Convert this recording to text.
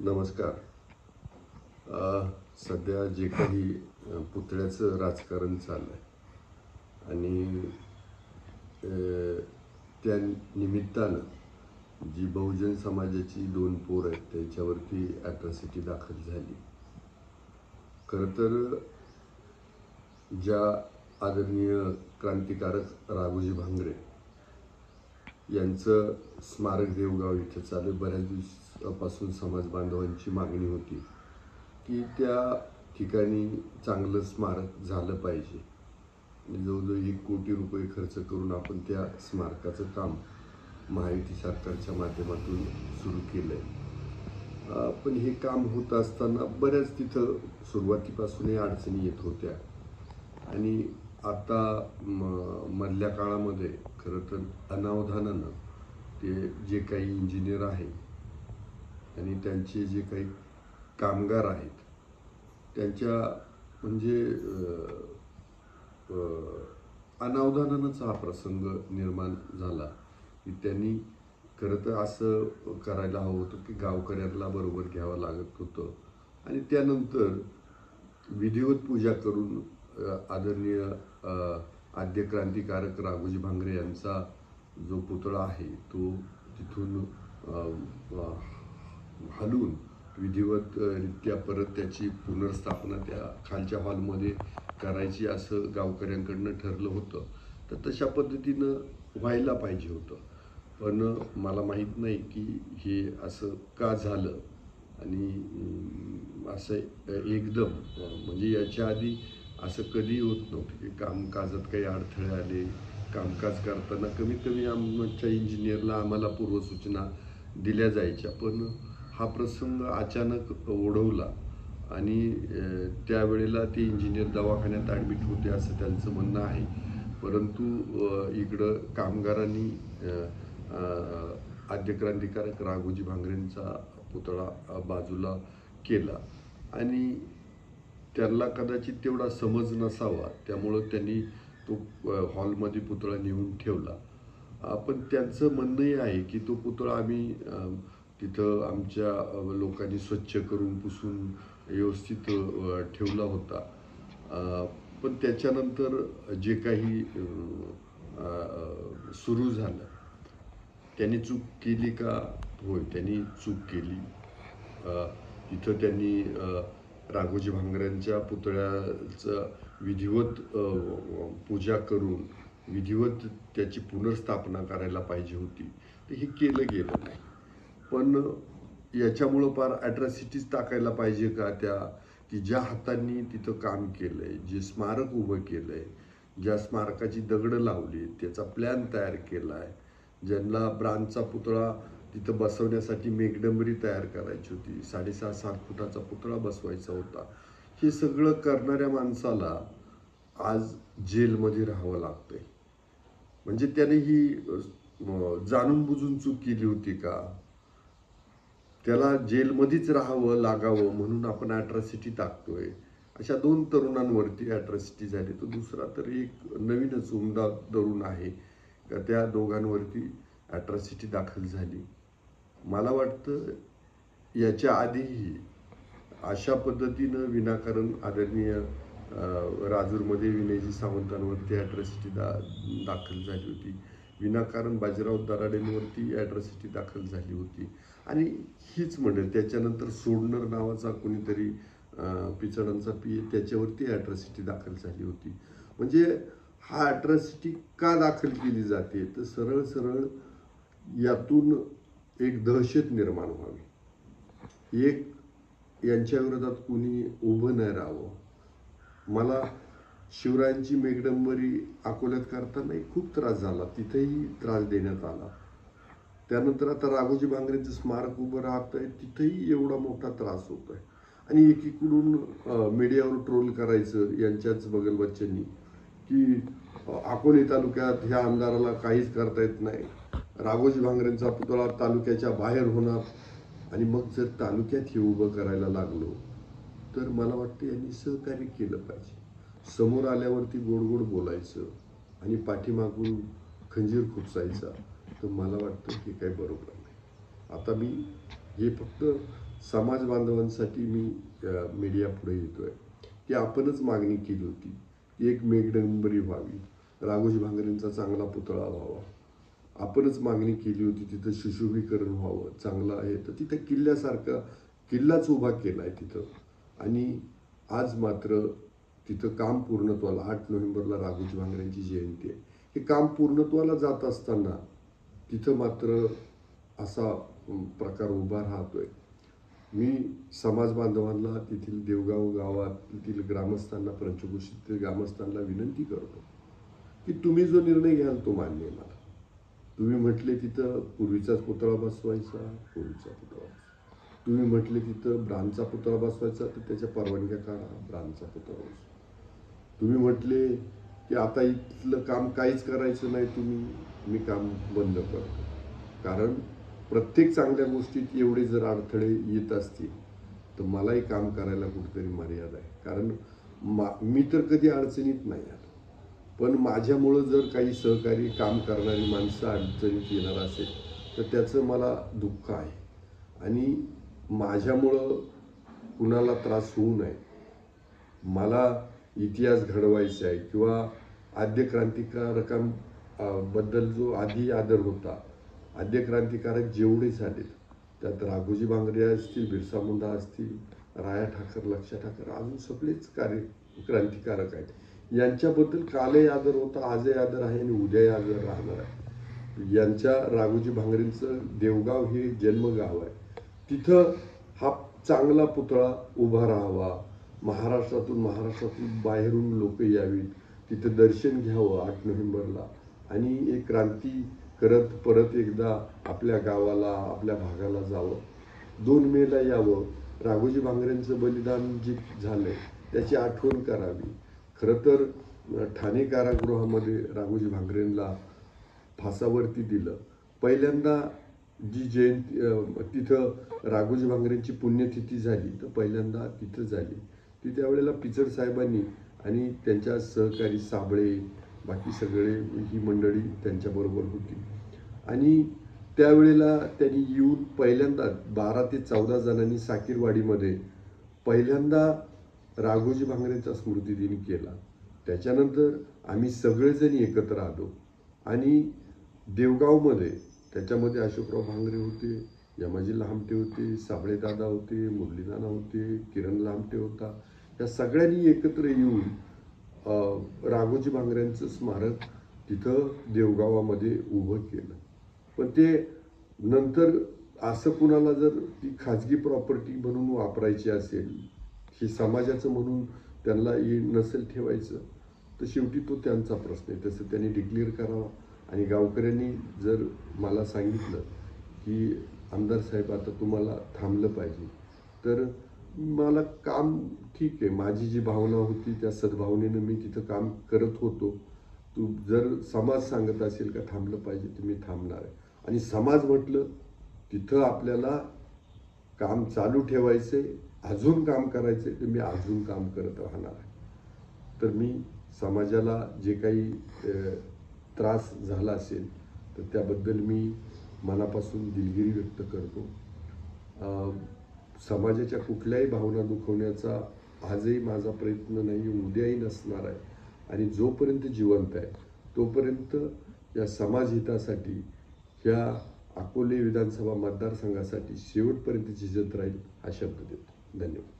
नमस्कार. सध्या जे काही पुतळ्याचं राजकारण चाललं आहे आणि त्या निमित्तानं जी बहुजन समाजाची 2 पोरं आहेत त्यांच्यावरती ॲट्रॉसिटी दाखल झाली. खरं तर ज्या आदरणीय क्रांतिकारक राघोजी भांगरे यांचं स्मारक देवगाव इथं चालू बऱ्याच दिवसापासून समाज बांधवांची मागणी होती की त्या ठिकाणी चांगलं स्मारक झालं पाहिजे. जवळजवळ 1 कोटी रुपये खर्च करून आपण त्या स्मारकाचं काम महायुती सरकारच्या माध्यमातून सुरू केलं आहे. पण हे काम होत असताना बऱ्याच तिथं सुरुवातीपासूनही अडचणी येत होत्या आणि आता मधल्या काळामध्ये खरं तर अनावधानानं ते जे काही इंजिनियर आहेत आणि त्यांचे जे काही कामगार आहेत त्यांच्या म्हणजे अनावधानानंच हा प्रसंग निर्माण झाला की त्यांनी खरं तर असं करायला हवं होतं की गावकऱ्यांना बरोबर घ्यावं लागत होतं आणि त्यानंतर विधिवत पूजा करून आदरणीय आद्य क्रांतिकारक राघोजी भांगरे यांचा जो पुतळा आहे तो तिथून हलवून विधिवतरित्या परत त्याची पुनर्स्थापना त्या खालच्या हॉलमध्ये करायची असं गावकऱ्यांकडनं ठरलं होतं. तर तशा पद्धतीनं व्हायला पाहिजे होतं. पण मला माहीत नाही की हे असं का झालं आणि असं एकदम म्हणजे याच्या आधी असं कधी होत नव्हतं की कामकाजात काही अडथळे आले. कामकाज करताना कमीत कमी आमच्या इंजिनियरला आम्हाला पूर्वसूचना दिल्या जायच्या. पण हा प्रसंग अचानक ओढवला आणि त्यावेळेला ते इंजिनियर दवाखान्यात ॲडमिट होते असं त्यांचं म्हणणं आहे. परंतु इकडं कामगारांनी आद्य क्रांतिकारक राघोजी भांगरेंचा पुतळा बाजूला केला आणि त्यांना कदाचित तेवढा समज नसावा त्यामुळं त्यांनी तो हॉलमध्ये पुतळा नेऊन ठेवला. पण त्यांचं म्हणणंही आहे की तो पुतळा आम्ही तिथं आमच्या लोकांनी स्वच्छ करून पुसून व्यवस्थित ठेवला होता. पण त्याच्यानंतर जे काही सुरू झालं त्यांनी चूक केली का? होय, त्यांनी चूक केली. तिथं त्यांनी राघोजी भांगरेंच्या पुतळ्याचं विधिवत पूजा करून विधिवत त्याची पुनर्स्थापना करायला पाहिजे होती. तर हे केलं गेलं नाही. पण याच्यामुळं फार ॲट्रॉसिटीज टाकायला पाहिजे का त्या की ज्या हातांनी तिथं काम केलंय, जे स्मारक उभं केलंय, ज्या स्मारकाची दगडं लावली, त्याचा प्लॅन तयार केला आहे, ज्यांना ब्रांजचा पुतळा तिथं बसवण्यासाठी मेघडंबरी तयार करायची होती, 6.5-7 फुटाचा पुतळा बसवायचा होता, हे सगळं करणाऱ्या माणसाला आज जेलमध्ये राहावं लागतंय. म्हणजे त्याने ही जाणून बुजून चूक केली होती का? त्याला जेलमध्येच राहावं लागावं म्हणून आपण ॲट्रॉसिटी टाकतोय. अशा 2 तरुणांवरती ॲट्रॉसिटी झाली. तो दुसरा तर एक नवीनच उमदा तरुण आहे का त्या दोघांवरती ॲट्रॉसिटी दाखल झाली. मला वाटतं याच्या आधीही अशा पद्धतीनं विनाकारण आदरणीय राजूरमध्ये विनयजी सावंतांवरती ॲट्रॉसिटी दाखल झाली होती. विनाकारण बाजीराव दराडेंवरती ॲट्रॉसिटी दाखल झाली होती आणि हीच म्हणेल त्याच्यानंतर सोडणर नावाचा कोणीतरी पिचडांचा पी त्याच्यावरती ॲट्रॉसिटी दाखल झाली होती. म्हणजे हा ॲट्रॉसिटी का दाखल केली जाते तर सरळ सरळ यातून एक दहशत निर्माण व्हावी, एक यांच्या विरोधात कुणी उभं नाही राहावं. मला शिवरायांची मेघडंबरी अकोल्यात करतानाही खूप त्रास झाला, तिथेही त्रास देण्यात आला. त्यानंतर आता राघोजी भांगरेंचं स्मारक उभं राहतंय तिथेही एवढा मोठा त्रास होतोय आणि एकीकडून मीडियावर ट्रोल करायचं यांच्याच बगलबच्च्यांनी की अकोले तालुक्यात ह्या आमदाराला काहीच करता येत नाही, राघोजी भांगरेंचा पुतळा तालुक्याच्या बाहेर होणार. आणि मग जर तालुक्यात हे उभं करायला लागलो तर मला वाटतं यांनी सहकार्य केलं पाहिजे. समोर आल्यावरती गोड गोड बोलायचं आणि पाठीमागून खंजीर खुपसायचा तर मला वाटतं हे काही बरोबर नाही. आता मी हे फक्त समाज बांधवांसाठी मी मीडिया पुढे येतोय की आपणच मागणी केली होती की एक मेघडंबरी व्हावी, राघोजी भांगरेंचा चांगला पुतळा व्हावा. आपणच मागणी केली होती तिथं सुशोभीकरण व्हावं, चांगलं आहे. तर तिथं किल्ल्यासारखा किल्लाच उभा केला आहे तिथं. आणि आज मात्र तिथं काम पूर्णत्वाला, 8 नोव्हेंबरला राघोजी भांगरेंची जयंती आहे, हे काम पूर्णत्वाला जात असताना तिथं मात्र असा प्रकार उभा राहतोय. मी समाज बांधवांना, तेथील देवगाव गावातील ग्रामस्थांना, पंचक्रोशीतील ग्रामस्थांना विनंती करतो की तुम्ही जो निर्णय घ्याल तो मान्य आहे मला. तुम्ही म्हटले तिथं पूर्वीचाच पुतळा बसवायचा, पूर्वीचा पुतळा. तुम्ही म्हटले तिथं ब्रांजचा पुतळा बसवायचा, तर त्याच्या परवानग्या काढा, ब्रांजचा पुतळा बसवा. तुम्ही म्हटले की आता इथलं काम काहीच करायचं नाही तुम्ही, मी काम बंद करतो. कारण प्रत्येक चांगल्या गोष्टीत एवढे जर अडथळे येत असतील तर मलाही काम करायला कुठेतरी मर्यादा आहे. कारण मी तर कधी अडचणीत नाही आलो, पण माझ्यामुळं जर काही सहकारी काम करणारी माणसं अडचणीत येणार असेल तर त्याचं मला दुःख आहे. आणि माझ्यामुळं कुणाला त्रास होऊ नये. मला इतिहास घडवायचा आहे किंवा आद्य क्रांतिकारकांबद्दल जो आधी आदर होता, आद्य क्रांतिकारक जेवढे झालेत त्यात राघोजी भांगरे असतील, बिरसा मुंडा असतील, राया ठाकर, लक्षा ठाकर, अजून सगळेच क्रांतिकारक आहेत. यांच्याबद्दल कालही आदर होता, आजही आदर आहे आणि उद्याही आदर राहणार आहे. यांच्या राघोजी भांगरेंचं देवगाव हे जन्मगाव आहे. तिथं हा चांगला पुतळा उभा राहावा. महाराष्ट्रातून बाहेरून लोक यावीत, तिथं दर्शन घ्यावं 8 नोव्हेंबरला आणि एक क्रांती करत परत एकदा आपल्या गावाला, आपल्या भागाला जावं. 2 मेला यावं. राघोजी भांगरेंचं बलिदान जे झालंय त्याची आठवण करावी. खरं तर ठाणे कारागृहामध्ये राघोजी भांगरेंना फासावरती दिलं. पहिल्यांदा जी जयंती तिथं राघोजी भांगरेंची पुण्यतिथी झाली तर पहिल्यांदा तिथं झाली. ती त्यावेळेला पिचड साहेबांनी आणि त्यांच्या सहकारी साबळे, बाकी सगळे ही मंडळी त्यांच्याबरोबर होती. आणि त्यावेळेला त्यांनी येऊन पहिल्यांदा 12 ते 14 जणांनी साकीरवाडीमध्ये पहिल्यांदा राघोजी भांगरेंचा स्मृतिदिन केला. त्याच्यानंतर आम्ही सगळेजण एकत्र आलो आणि देवगावमध्ये, त्याच्यामध्ये अशोकराव भांगरे होते, यमाजी लामटे होते, साबळे दादा होते, मुरली नाना होते, किरण लामटे होता, या सगळ्यांनी एकत्र येऊन राघोजी भांगरेंचं स्मारक तिथं देवगावामध्ये उभं केलं. पण ते नंतर असं कुणाला जर ती खाजगी प्रॉपर्टी म्हणून वापरायची असेल, हे समाजाचं म्हणून त्यांना नसेल ठेवायचं, तर शेवटी तो त्यांचा प्रश्न आहे. तसं त्यांनी डिक्लेअर करावा. आणि गावकऱ्यांनी जर मला सांगितलं की आमदार साहेब आता तुम्हाला थांबलं पाहिजे, तर मला काम ठीक आहे, माझी जी भावना होती त्या सद्भावनेनं मी तिथं काम करत होतो. तू जर समाज सांगत असेल का थांबलं पाहिजे तर मी थांबणार आहे. आणि समाज म्हटलं तिथं आपल्याला काम चालू ठेवायचे, अजून काम करायचे, तर मी अजून काम करत राहणार आहे. तर मी समाजाला जे काही त्रास झाला असेल तर त्याबद्दल मी मनापासून दिलगिरी व्यक्त करतो. समाजाच्या कुठल्याही भावना दुखवण्याचा आजही माझा प्रयत्न नाही, उद्याही नसणार आहे. आणि जोपर्यंत जिवंत आहे तोपर्यंत या समाजहितासाठी, ह्या अकोले विधानसभा मतदारसंघासाठी शेवटपर्यंत झिजत राहील हा शब्द देतो. धन्यवाद.